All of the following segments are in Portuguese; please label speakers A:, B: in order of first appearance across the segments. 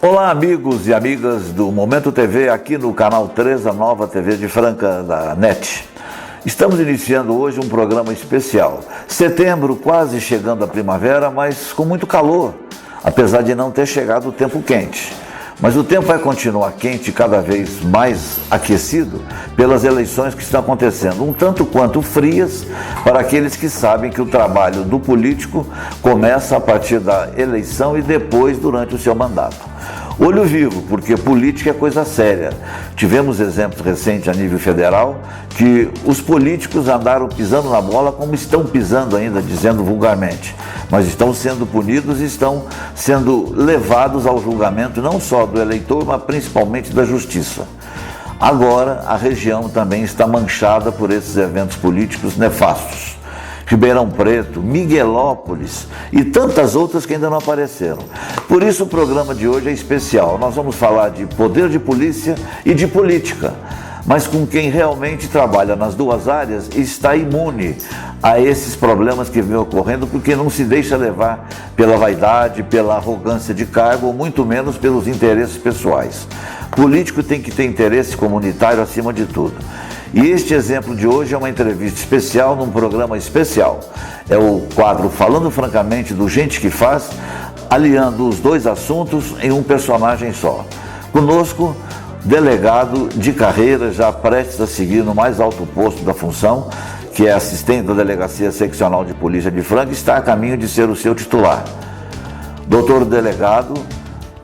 A: Olá, amigos e amigas do Momento TV, aqui no canal 3, a nova TV de Franca da NET. Estamos iniciando hoje um programa especial. Setembro, quase chegando a primavera, mas com muito calor, apesar de não ter chegado o tempo quente. Mas o tempo vai continuar quente, cada vez mais aquecido, pelas eleições que estão acontecendo, um tanto quanto frias para aqueles que sabem que o trabalho do político começa a partir da eleição e depois durante o seu mandato. Olho vivo, porque política é coisa séria. Tivemos exemplos recentes a nível federal que os políticos andaram pisando na bola como estão pisando ainda, dizendo vulgarmente, mas estão sendo punidos e estão sendo levados ao julgamento não só do eleitor, mas principalmente da justiça. Agora a região também está manchada por esses eventos políticos nefastos. Ribeirão Preto, Miguelópolis e tantas outras que ainda não apareceram. Por isso o programa de hoje é especial. Nós vamos falar de poder de polícia e de política, mas com quem realmente trabalha nas duas áreas e está imune a esses problemas que vêm ocorrendo, porque não se deixa levar pela vaidade, pela arrogância de cargo, ou muito menos pelos interesses pessoais. Político tem que ter interesse comunitário acima de tudo. E este exemplo de hoje é uma entrevista especial num programa especial. É o quadro Falando Francamente do Gente que Faz, aliando os dois assuntos em um personagem só. Conosco, delegado de carreira, já prestes a seguir no mais alto posto da função, que é assistente da Delegacia Seccional de Polícia de Franca, está a caminho de ser o seu titular. Doutor delegado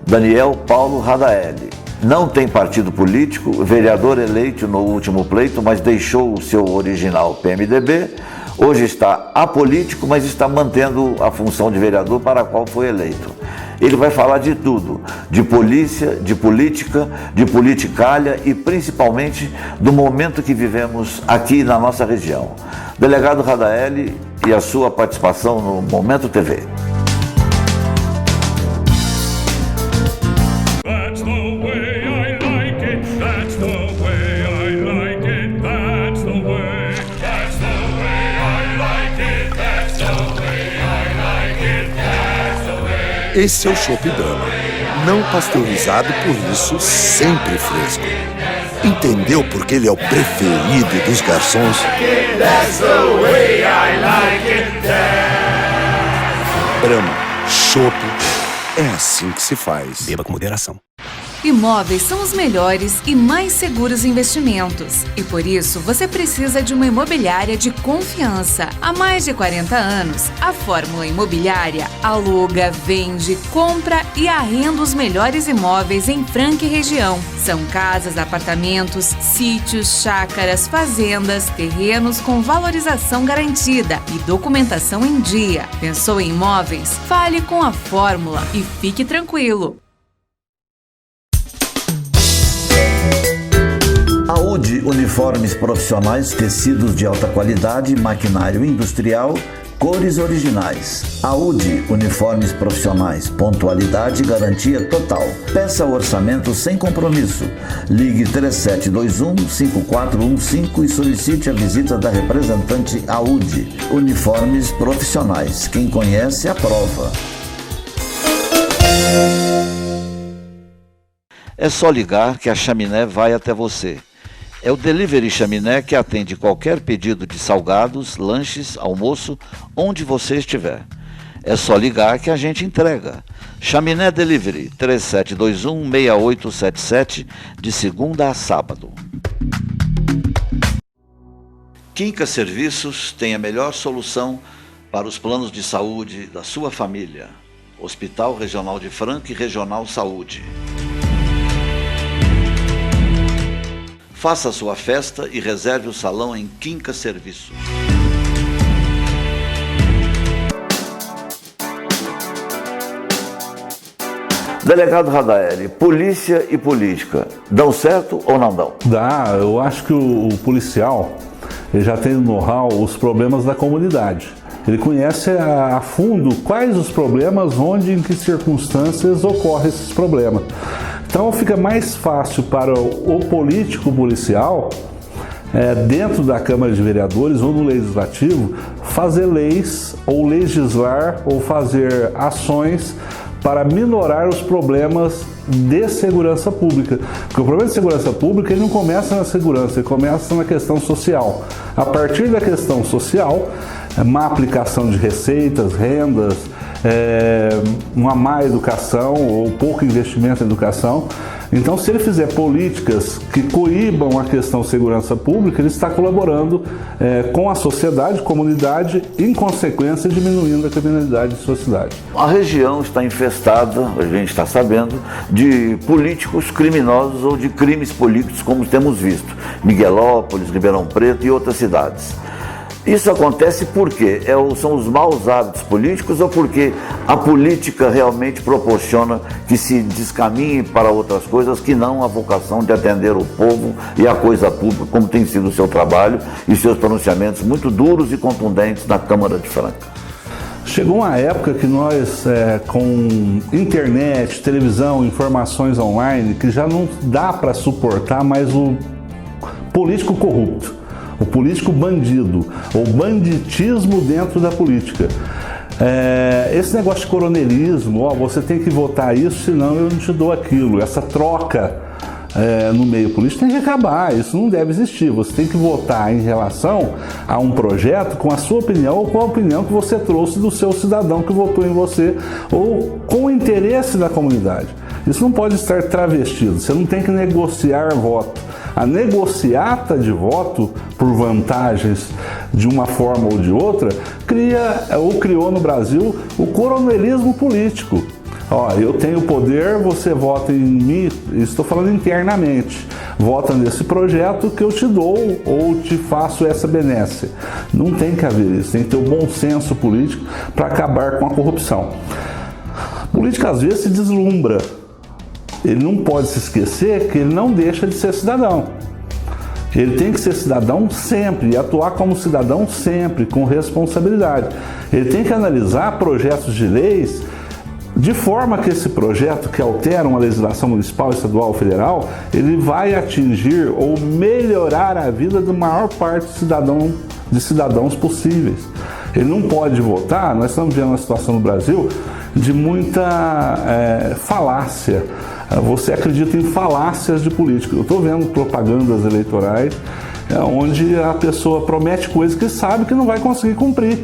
A: Daniel Paulo Radaeli. Não tem partido político, vereador eleito no último pleito, mas deixou o seu original PMDB. Hoje está apolítico, mas está mantendo a função de vereador para a qual foi eleito. Ele vai falar de tudo, de polícia, de política, de politicalha e principalmente do momento que vivemos aqui na nossa região. Delegado Radaeli e a sua participação no Momento TV.
B: Esse é o Chopp Brahma, não pasteurizado, por isso sempre fresco. Entendeu por que ele é o preferido dos garçons? Brahma, Chopp, é assim que se faz.
C: Beba com moderação.
D: Imóveis são os melhores e mais seguros investimentos. E por isso, você precisa de uma imobiliária de confiança. Há mais de 40 anos, a Fórmula Imobiliária aluga, vende, compra e arrenda os melhores imóveis em Franca e região. São casas, apartamentos, sítios, chácaras, fazendas, terrenos com valorização garantida e documentação em dia. Pensou em imóveis? Fale com a Fórmula e fique tranquilo.
A: Audi Uniformes Profissionais, tecidos de alta qualidade, maquinário industrial, cores originais. Audi Uniformes Profissionais, pontualidade e garantia total. Peça orçamento sem compromisso. Ligue 3721-5415 e solicite a visita da representante Audi Uniformes Profissionais. Quem conhece, aprova. É só ligar que a Chaminé vai até você. É o Delivery Chaminé que atende qualquer pedido de salgados, lanches, almoço, onde você estiver. É só ligar que a gente entrega. Chaminé Delivery, 3721-6877, de segunda a sábado. Quinca Serviços tem a melhor solução para os planos de saúde da sua família. Hospital Regional de Franca e Regional Saúde. Faça a sua festa e reserve o salão em Quinca Serviços. Delegado Radaeli, polícia e política, dão certo ou não dão?
E: Dá, eu acho que o policial ele já tem no know-how os problemas da comunidade. Ele conhece a fundo quais os problemas, onde, em que circunstâncias ocorrem esses problemas. Então fica mais fácil para o político policial, dentro da Câmara de Vereadores ou no Legislativo, fazer leis ou legislar ou fazer ações para minorar os problemas de segurança pública. Porque o problema de segurança pública ele não começa na segurança, ele começa na questão social. A partir da questão social, má aplicação de receitas, rendas, uma má educação ou pouco investimento em educação. Então, se ele fizer políticas que coíbam a questão segurança pública, ele está colaborando com a sociedade, comunidade, em consequência diminuindo a criminalidade de sua cidade.
A: A região está infestada, a gente está sabendo, de políticos criminosos ou de crimes políticos, como temos visto, Miguelópolis, Ribeirão Preto e outras cidades. Isso acontece por quê? São os maus hábitos políticos ou porque a política realmente proporciona que se descaminhe para outras coisas que não a vocação de atender o povo e a coisa pública, como tem sido o seu trabalho e seus pronunciamentos muito duros e contundentes na Câmara de Franca?
E: Chegou uma época que nós, com internet, televisão, informações online, que já não dá para suportar mais o político corrupto. O político bandido, ou banditismo dentro da política. Esse negócio de coronelismo, você tem que votar isso, senão eu não te dou aquilo. Essa troca no meio político tem que acabar, isso não deve existir. Você tem que votar em relação a um projeto com a sua opinião ou com a opinião que você trouxe do seu cidadão que votou em você, ou com o interesse da comunidade. Isso não pode estar travestido, você não tem que negociar voto. A negociata de voto por vantagens de uma forma ou de outra criou no Brasil o coronelismo político. Eu tenho poder, você vota em mim, estou falando internamente, vota nesse projeto que eu te dou ou te faço essa benesse. Não tem que haver isso, tem que ter o bom senso político para acabar com a corrupção. A política às vezes se deslumbra. Ele não pode se esquecer que ele não deixa de ser cidadão. Ele tem que ser cidadão sempre e atuar como cidadão sempre, com responsabilidade. Ele tem que analisar projetos de leis de forma que esse projeto, que altera uma legislação municipal, estadual ou federal, ele vai atingir ou melhorar a vida da maior parte de cidadãos possíveis. Ele não pode votar, nós estamos vendo uma situação no Brasil de muita falácia. Você acredita em falácias de política. Eu estou vendo propagandas eleitorais onde a pessoa promete coisas que sabe que não vai conseguir cumprir.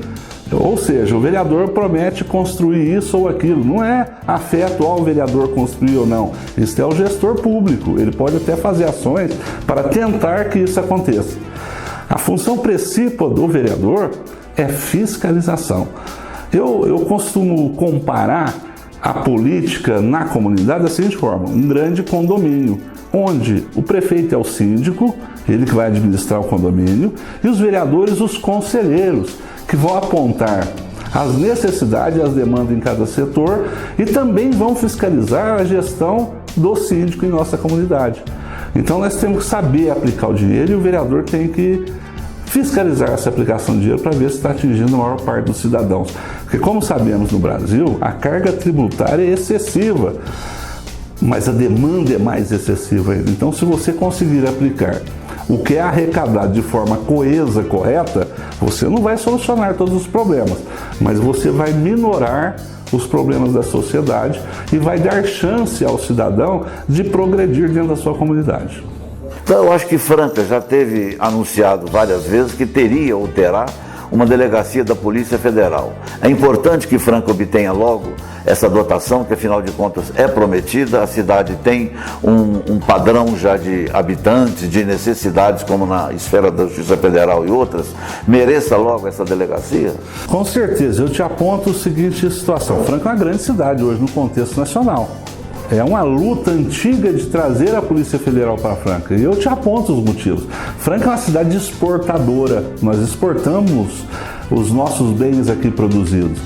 E: Ou seja, o vereador promete construir isso ou aquilo. Não é afeto ao vereador construir ou não. Isso é o gestor público. Ele pode até fazer ações para tentar que isso aconteça. A função principal do vereador é fiscalização. Eu costumo comparar a política na comunidade da seguinte forma: um grande condomínio, onde o prefeito é o síndico, ele que vai administrar o condomínio, e os vereadores, os conselheiros, que vão apontar as necessidades e as demandas em cada setor e também vão fiscalizar a gestão do síndico em nossa comunidade. Então nós temos que saber aplicar o dinheiro e o vereador tem que fiscalizar essa aplicação de dinheiro para ver se está atingindo a maior parte dos cidadãos. Porque, como sabemos, no Brasil, a carga tributária é excessiva, mas a demanda é mais excessiva ainda. Então, se você conseguir aplicar o que é arrecadado de forma coesa, correta, você não vai solucionar todos os problemas, mas você vai minorar os problemas da sociedade e vai dar chance ao cidadão de progredir dentro da sua comunidade.
A: Então, eu acho que Franca já teve anunciado várias vezes que teria ou terá uma delegacia da Polícia Federal. É importante que Franca obtenha logo essa dotação, que afinal de contas é prometida. A cidade tem um padrão já de habitantes, de necessidades, como na esfera da Justiça Federal e outras. Mereça logo essa delegacia?
E: Com certeza. Eu te aponto a seguinte situação. Franca é uma grande cidade hoje no contexto nacional. É uma luta antiga de trazer a Polícia Federal para Franca. E eu te aponto os motivos. Franca é uma cidade exportadora. Nós exportamos os nossos bens aqui produzidos.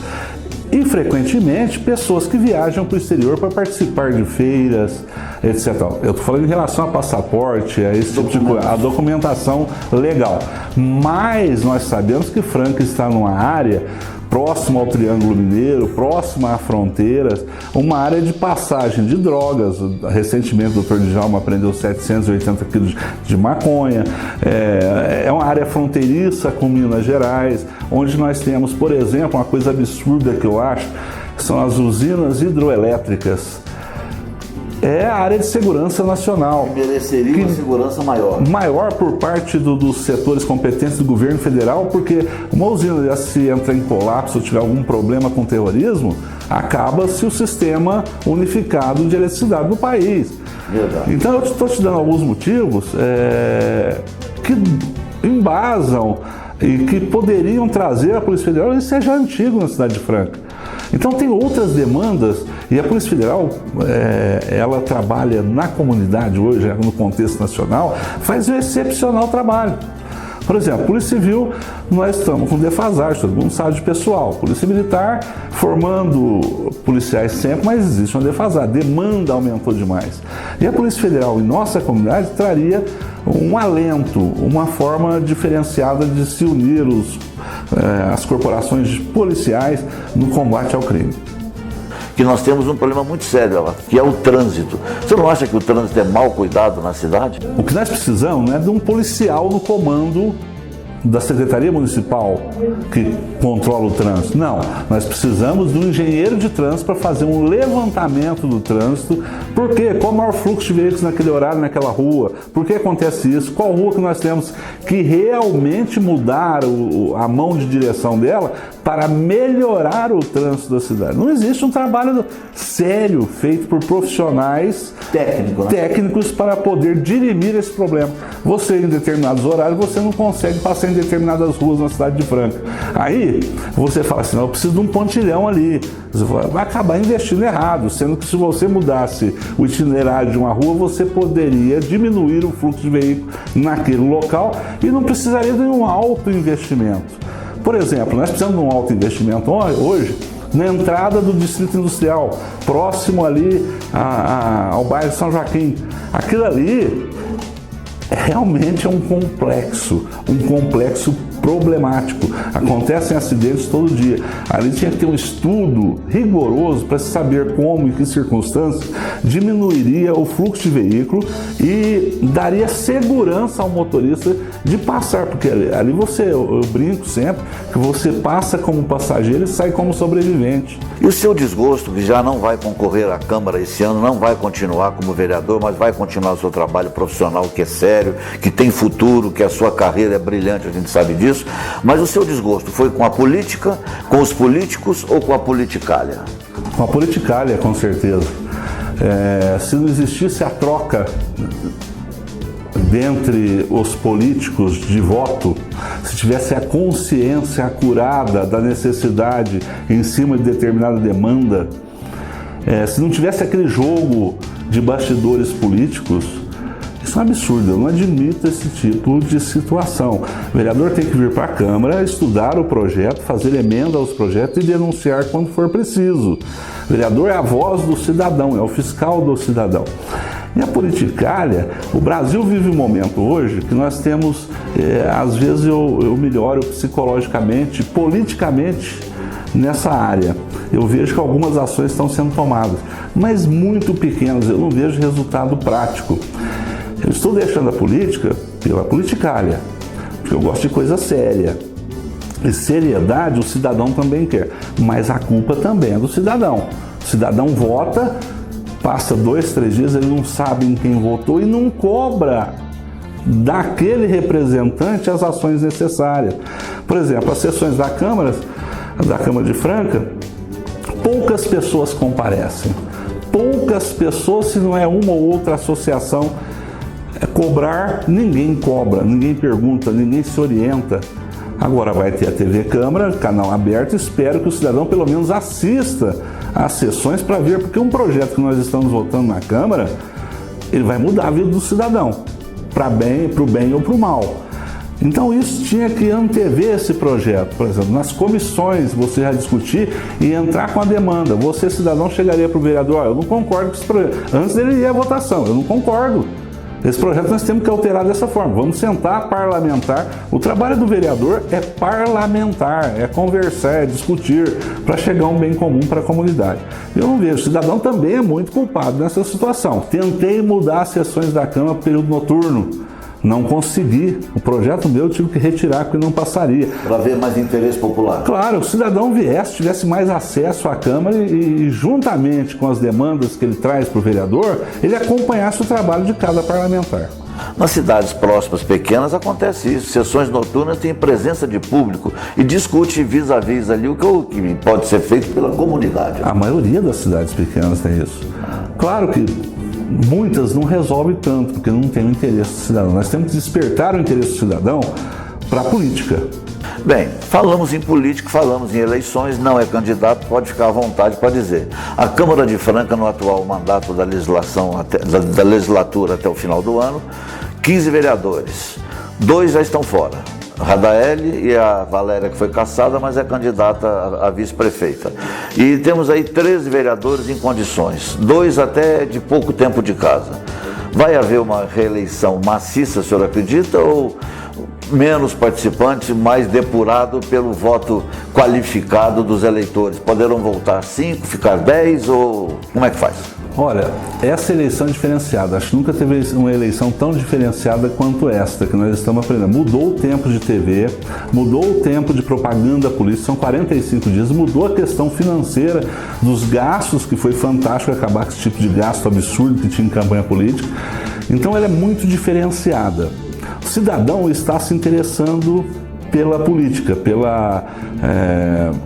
E: E, frequentemente, pessoas que viajam para o exterior para participar de feiras, etc. Eu estou falando em relação a passaporte, a esse tipo de coisa, a documentação legal. Mas nós sabemos que Franca está numa área próximo ao Triângulo Mineiro, próximo à fronteira, uma área de passagem de drogas. Recentemente o Dr. Djalma apreendeu 780 quilos de maconha. É uma área fronteiriça com Minas Gerais, onde nós temos, por exemplo, uma coisa absurda que eu acho, são as usinas hidroelétricas. É a área de segurança nacional.
A: Mereceria uma segurança maior.
E: Maior por parte dos setores competentes do governo federal, porque uma usina, se entra em colapso ou tiver algum problema com terrorismo, acaba-se o sistema unificado de eletricidade do país.
A: Verdade.
E: Então eu estou te dando alguns motivos que embasam e que poderiam trazer a Polícia Federal, isso é já antigo na cidade de Franca. Então tem outras demandas e a Polícia Federal, ela trabalha na comunidade hoje, no contexto nacional, faz um excepcional trabalho. Por exemplo, Polícia Civil, nós estamos com defasagem, todo mundo sabe de pessoal. Polícia Militar, formando policiais sempre, mas existe uma defasagem, a demanda aumentou demais. E a Polícia Federal em nossa comunidade traria um alento, uma forma diferenciada de se unir as corporações policiais no combate ao crime.
A: Que nós temos um problema muito sério, que é o trânsito. Você não acha que o trânsito é mal cuidado na cidade?
E: O que nós precisamos não é de um policial no comando da Secretaria Municipal que controla o trânsito. Não, nós precisamos de um engenheiro de trânsito para fazer um levantamento do trânsito. Por quê? Qual o maior fluxo de veículos naquele horário, naquela rua? Por que acontece isso? Qual rua que nós temos que realmente mudar a mão de direção dela para melhorar o trânsito da cidade? Não existe um trabalho sério feito por profissionais técnicos para poder dirimir esse problema. Você, em determinados horários, você não consegue passar em determinadas ruas na cidade de Franca. Aí você fala assim, não, eu preciso de um pontilhão ali. Você vai acabar investindo errado, sendo que se você mudasse o itinerário de uma rua, você poderia diminuir o fluxo de veículos naquele local e não precisaria de um alto investimento. Por exemplo, nós precisamos de um alto investimento hoje na entrada do Distrito Industrial, próximo ali ao bairro de São Joaquim. Aquilo ali realmente é um complexo problemático. Acontecem acidentes todo dia. Ali tinha que ter um estudo rigoroso para se saber como e que circunstâncias diminuiria o fluxo de veículo e daria segurança ao motorista de passar, porque ali eu brinco sempre, que você passa como passageiro e sai como sobrevivente.
A: E o seu desgosto, que já não vai concorrer à Câmara esse ano, não vai continuar como vereador, mas vai continuar o seu trabalho profissional, que é sério, que tem futuro, que a sua carreira é brilhante, a gente sabe disso. Mas o seu desgosto foi com a política, com os políticos ou com a politicalha?
E: Com a politicalha, com certeza. Se não existisse a troca dentre os políticos de voto, se tivesse a consciência acurada da necessidade em cima de determinada demanda, se não tivesse aquele jogo de bastidores políticos, isso é um absurdo, eu não admito esse tipo de situação. O vereador tem que vir para a Câmara, estudar o projeto, fazer emenda aos projetos e denunciar quando for preciso. O vereador é a voz do cidadão, é o fiscal do cidadão. E a politicalha, o Brasil vive um momento hoje que nós temos, às vezes eu melhoro psicologicamente, politicamente nessa área. Eu vejo que algumas ações estão sendo tomadas, mas muito pequenas, eu não vejo resultado prático. Eu estou deixando a política pela politicalha, porque eu gosto de coisa séria. E seriedade o cidadão também quer, mas a culpa também é do cidadão. O cidadão vota, passa 2, 3 dias, ele não sabe em quem votou e não cobra daquele representante as ações necessárias. Por exemplo, as sessões da Câmara de Franca, poucas pessoas comparecem. Poucas pessoas, se não é uma ou outra associação. Cobrar, ninguém cobra, ninguém pergunta, ninguém se orienta. Agora vai ter a TV Câmara, canal aberto, espero que o cidadão pelo menos assista às sessões para ver, porque um projeto que nós estamos votando na Câmara, ele vai mudar a vida do cidadão, para o bem ou para o mal. Então isso tinha que antever esse projeto, por exemplo, nas comissões você já discutir e entrar com a demanda. Você, cidadão, chegaria para o vereador, eu não concordo com esse projeto. Antes dele ir à votação, eu não concordo. Esse projeto nós temos que alterar dessa forma. Vamos sentar, parlamentar. O trabalho do vereador é parlamentar, é conversar, é discutir para chegar a um bem comum para a comunidade. Eu não vejo. O cidadão também é muito culpado nessa situação. Tentei mudar as sessões da Câmara para o período noturno. Não consegui. O projeto meu eu tive que retirar porque não passaria.
A: Para ver mais interesse popular.
E: Claro, o cidadão viesse, tivesse mais acesso à Câmara e juntamente com as demandas que ele traz para o vereador, ele acompanhasse o trabalho de cada parlamentar.
A: Nas cidades próximas, pequenas, acontece isso. Sessões noturnas têm presença de público e discute vis-a-vis ali o que pode ser feito pela comunidade.
E: A maioria das cidades pequenas tem isso. Claro que muitas não resolvem tanto, porque não tem o interesse do cidadão. Nós temos que despertar o interesse do cidadão para a política.
A: Bem, falamos em política, falamos em eleições, não é candidato, pode ficar à vontade para dizer. A Câmara de Franca, no atual mandato da legislatura até o final do ano, 15 vereadores, 2 já estão fora. A Radaeli e a Valéria, que foi cassada, mas é candidata a vice-prefeita. E temos aí 13 vereadores em condições, 2 até de pouco tempo de casa. Vai haver uma reeleição maciça, o senhor acredita, ou menos participantes, mais depurado pelo voto qualificado dos eleitores? Poderão voltar 5, ficar 10 ou como é que faz?
E: Olha, essa eleição é diferenciada. Acho que nunca teve uma eleição tão diferenciada quanto esta que nós estamos aprendendo. Mudou o tempo de TV, mudou o tempo de propaganda política, são 45 dias, mudou a questão financeira dos gastos, que foi fantástico acabar com esse tipo de gasto absurdo que tinha em campanha política. Então ela é muito diferenciada. O cidadão está se interessando pela política,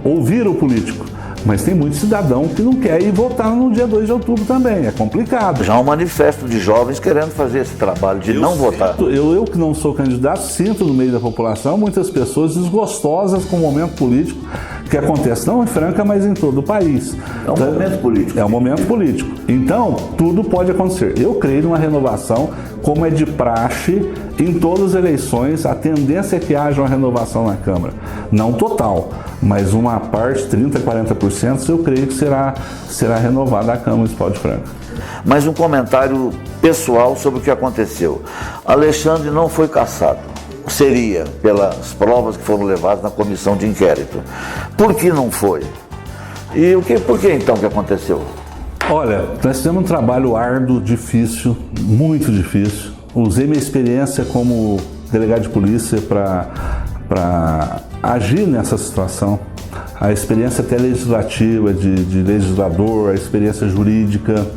E: ouvir o político. Mas tem muito cidadão que não quer ir votar no dia 2 de outubro também, é complicado.
A: Já há um manifesto de jovens querendo fazer esse trabalho de não votar.
E: Eu que não sou candidato, sinto no meio da população muitas pessoas desgostosas com o momento político que acontece não em Franca, mas em todo o país.
A: É um momento político.
E: É um momento político. Então, tudo pode acontecer. Eu creio numa renovação, como é de praxe em todas as eleições, a tendência é que haja uma renovação na Câmara. Não total, mas uma parte, 30%, 40%, eu creio que será renovada a Câmara Municipal de Franca.
A: Mas um comentário pessoal sobre o que aconteceu. Alexandre não foi cassado. Seria pelas provas que foram levadas na comissão de inquérito. Por que não foi? E por que então que aconteceu?
E: Olha, nós fizemos um trabalho árduo, difícil, muito difícil. Usei minha experiência como delegado de polícia para agir nessa situação. A experiência até legislativa, de legislador, a experiência jurídica.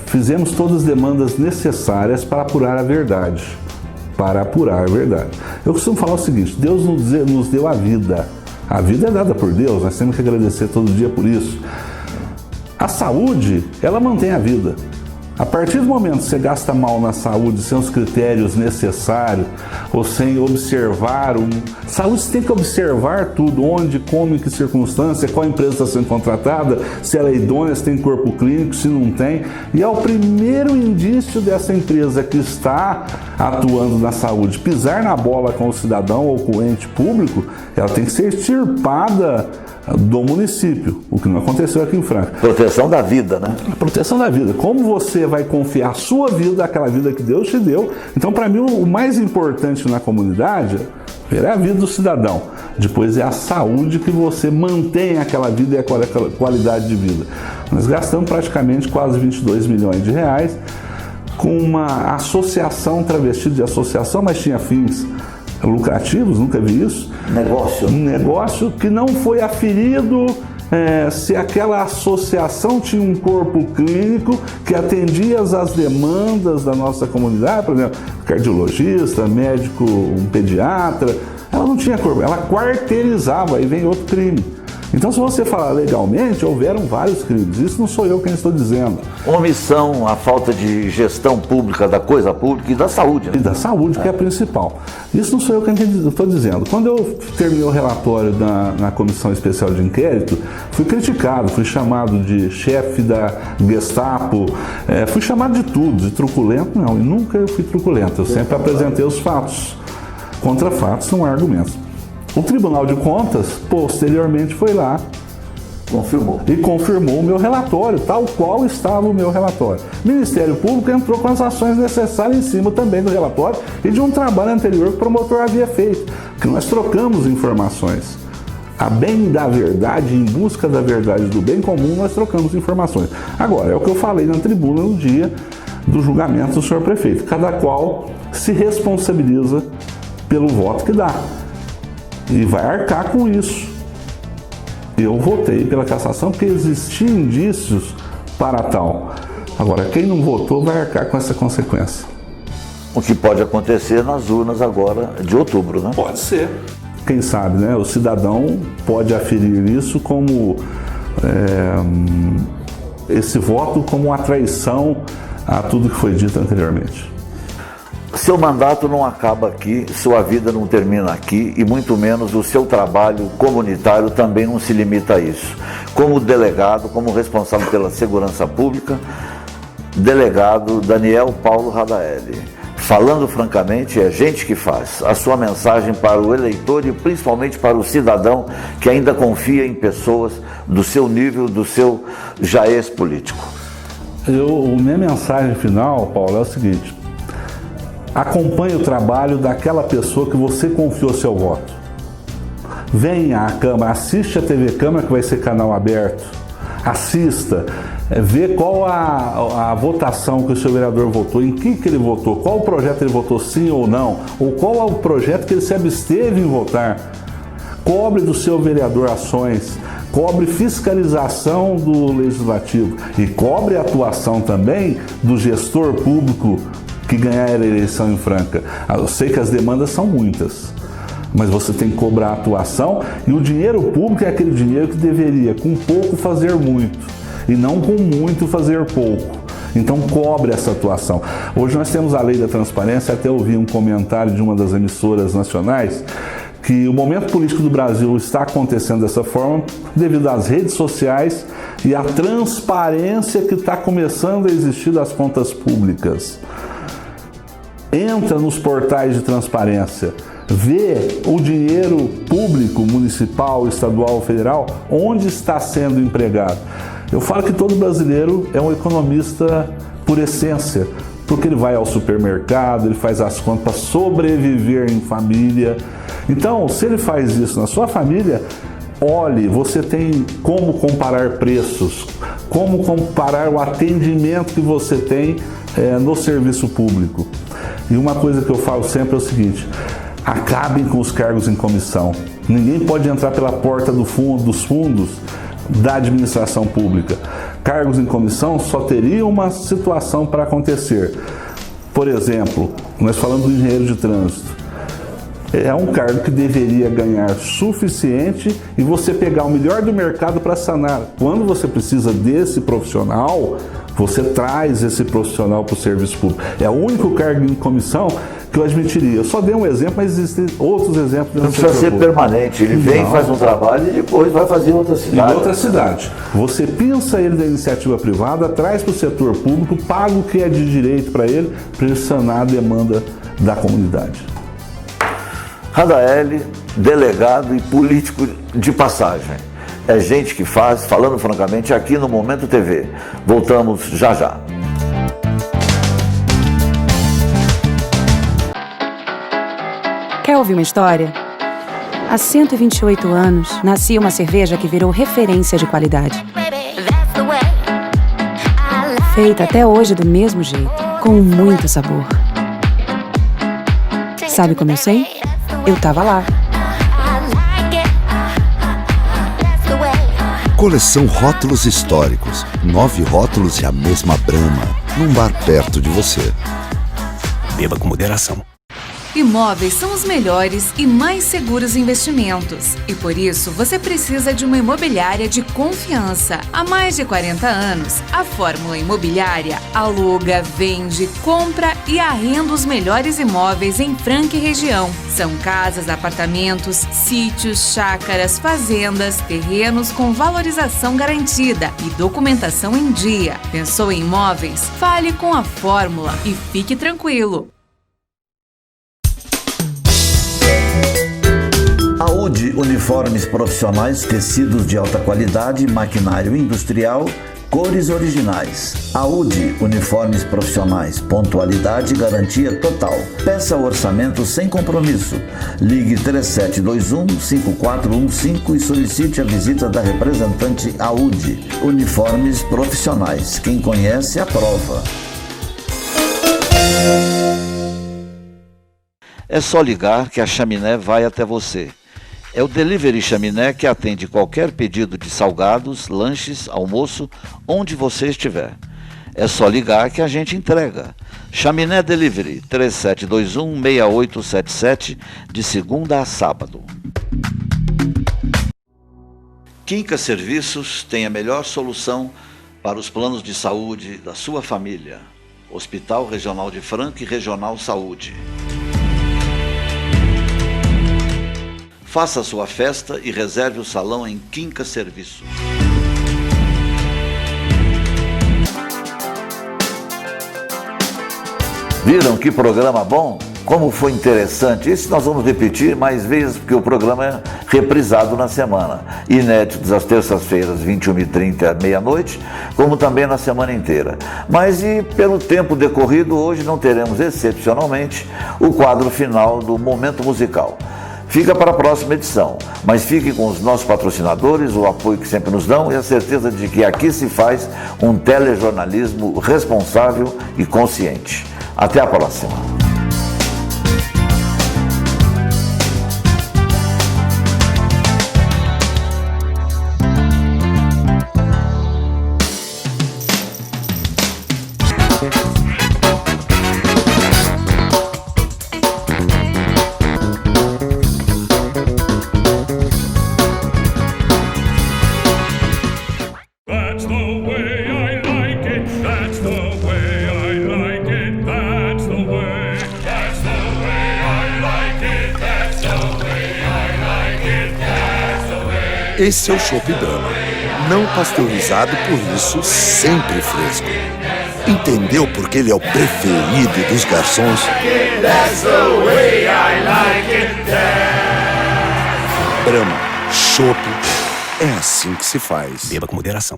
E: Fizemos todas as demandas necessárias para apurar a verdade. Eu costumo falar o seguinte: Deus nos deu a vida. A vida é dada por Deus, nós temos que agradecer todo dia por isso. A saúde, ela mantém a vida. A partir do momento que você gasta mal na saúde, sem os critérios necessários, ou sem observar... Saúde, você tem que observar tudo, onde, como, em que circunstância, qual empresa está sendo contratada, se ela é idônea, se tem corpo clínico, se não tem. E é o primeiro indício dessa empresa que está atuando na saúde pisar na bola com o cidadão ou com o ente público, ela tem que ser extirpada do município, o que não aconteceu aqui em Franca.
A: Proteção da vida, né?
E: A proteção da vida. Como você vai confiar a sua vida, aquela vida que Deus te deu? Então, para mim, o mais importante na comunidade é a vida do cidadão. Depois é a saúde, que você mantém aquela vida e aquela qualidade de vida. Nós gastamos praticamente quase 22 milhões de reais com uma associação travestida de associação, mas tinha fins lucrativos, nunca vi isso. Um negócio que não foi aferido se aquela associação tinha um corpo clínico que atendia às demandas da nossa comunidade, por exemplo, cardiologista, médico, um pediatra. Ela não tinha corpo, ela quarteirizava, aí vem outro crime. Então, se você falar legalmente, houveram vários crimes. Isso não sou eu quem estou dizendo.
A: Omissão, a falta de gestão pública da coisa pública e da saúde. Né?
E: E da saúde, que é a principal. Isso não sou eu quem estou dizendo. Quando eu terminei o relatório na Comissão Especial de Inquérito, fui criticado, fui chamado de chefe da Gestapo, fui chamado de tudo, de truculento. Não, e nunca eu fui truculento. Eu sempre apresentei os fatos. Contra fatos não há argumentos. O Tribunal de Contas, posteriormente, foi lá
A: Confirmou.
E: E confirmou o meu relatório, tal qual estava o meu relatório. O Ministério Público entrou com as ações necessárias em cima também do relatório e de um trabalho anterior que o promotor havia feito, que nós trocamos informações. A bem da verdade, em busca da verdade do bem comum, nós trocamos informações. Agora, é o que eu falei na tribuna no dia do julgamento do senhor prefeito. Cada qual se responsabiliza pelo voto que dá e vai arcar com isso. Eu votei pela cassação porque existiam indícios para tal. Agora, quem não votou vai arcar com essa consequência.
A: O que pode acontecer nas urnas agora de outubro, né?
E: Pode ser. Quem sabe, né? O cidadão pode aferir isso como esse voto como uma traição a tudo que foi dito anteriormente.
A: Seu mandato não acaba aqui, sua vida não termina aqui e muito menos o seu trabalho comunitário também não se limita a isso. Como delegado, como responsável pela segurança pública, delegado Daniel Paulo Radaeli. Falando francamente, é gente que faz. A sua mensagem para o eleitor e principalmente para o cidadão que ainda confia em pessoas do seu nível, do seu já ex-político.
E: Minha mensagem final, Paulo, é o seguinte: acompanhe o trabalho daquela pessoa que você confiou seu voto. Venha à Câmara, assiste a TV Câmara, que vai ser canal aberto. Assista, vê qual a votação que o seu vereador votou, em que ele votou, qual o projeto ele votou sim ou não, ou qual é o projeto que ele se absteve em votar. Cobre do seu vereador ações, cobre fiscalização do legislativo e cobre a atuação também do gestor público que ganhar a eleição em Franca. Eu sei que as demandas são muitas, mas você tem que cobrar a atuação e o dinheiro público é aquele dinheiro que deveria, com pouco, fazer muito e não com muito fazer pouco. Então cobre essa atuação. Hoje nós temos a lei da transparência, até ouvi um comentário de uma das emissoras nacionais que o momento político do Brasil está acontecendo dessa forma devido às redes sociais e à transparência que está começando a existir das contas públicas. Entra nos portais de transparência, vê o dinheiro público, municipal, estadual, federal, onde está sendo empregado. Eu falo que todo brasileiro é um economista por essência, porque ele vai ao supermercado, ele faz as contas para sobreviver em família. Então, se ele faz isso na sua família, olhe, você tem como comparar preços, como comparar o atendimento que você tem no serviço público. E uma coisa que eu falo sempre é o seguinte: acabem com os cargos em comissão. Ninguém pode entrar pela porta dos fundos da administração pública. Cargos em comissão só teria uma situação para acontecer. Por exemplo, nós falamos do engenheiro de trânsito. É um cargo que deveria ganhar suficiente e você pegar o melhor do mercado para sanar. Quando você precisa desse profissional, você traz esse profissional para o serviço público. É o único cargo em comissão que eu admitiria. Eu só dei um exemplo, mas existem outros exemplos.
A: Não precisa ser permanente. Ele vem, faz um trabalho e depois vai fazer em outra cidade.
E: Em outra cidade. Você pinça ele da iniciativa privada, traz para o setor público, paga o que é de direito para ele sanar a demanda da comunidade.
A: Radaeli, delegado e político de passagem. É gente que faz, falando francamente, aqui no Momento TV. Voltamos já já.
C: Quer ouvir uma história? Há 128 anos, nascia uma cerveja que virou referência de qualidade. Feita até hoje do mesmo jeito, com muito sabor. Sabe como eu sei? Eu tava lá.
B: Coleção Rótulos Históricos. 9 rótulos e a mesma Brahma. Num bar perto de você. Beba com moderação.
D: Imóveis são os melhores e mais seguros investimentos. E por isso, você precisa de uma imobiliária de confiança. Há mais de 40 anos, a Fórmula Imobiliária aluga, vende, compra e arrenda os melhores imóveis em Franca e região. São casas, apartamentos, sítios, chácaras, fazendas, terrenos com valorização garantida e documentação em dia. Pensou em imóveis? Fale com a Fórmula e fique tranquilo.
A: Audi Uniformes Profissionais, tecidos de alta qualidade, maquinário industrial, cores originais. Audi Uniformes Profissionais, pontualidade e garantia total. Peça orçamento sem compromisso. Ligue 3721-5415 e solicite a visita da representante Audi Uniformes Profissionais. Quem conhece, aprova. É só ligar que a Chaminé vai até você. É o Delivery Chaminé que atende qualquer pedido de salgados, lanches, almoço, onde você estiver. É só ligar que a gente entrega. Chaminé Delivery, 3721-6877, de segunda a sábado. Quinca Serviços tem a melhor solução para os planos de saúde da sua família. Hospital Regional de Franca e Regional Saúde. Faça sua festa e reserve o salão em Quinca Serviços. Viram que programa bom? Como foi interessante. Isso nós vamos repetir mais vezes, porque o programa é reprisado na semana. Inéditos às terças-feiras, 21h30 à meia-noite, como também na semana inteira. Mas e pelo tempo decorrido, hoje não teremos, excepcionalmente, o quadro final do Momento Musical. Fica para a próxima edição, mas fique com os nossos patrocinadores, o apoio que sempre nos dão e a certeza de que aqui se faz um telejornalismo responsável e consciente. Até a próxima!
B: Esse é o Chopp Brahma, não pasteurizado, por isso sempre fresco. Entendeu porque ele é o preferido dos garçons? Brahma, Chopp, é assim que se faz.
F: Beba com moderação.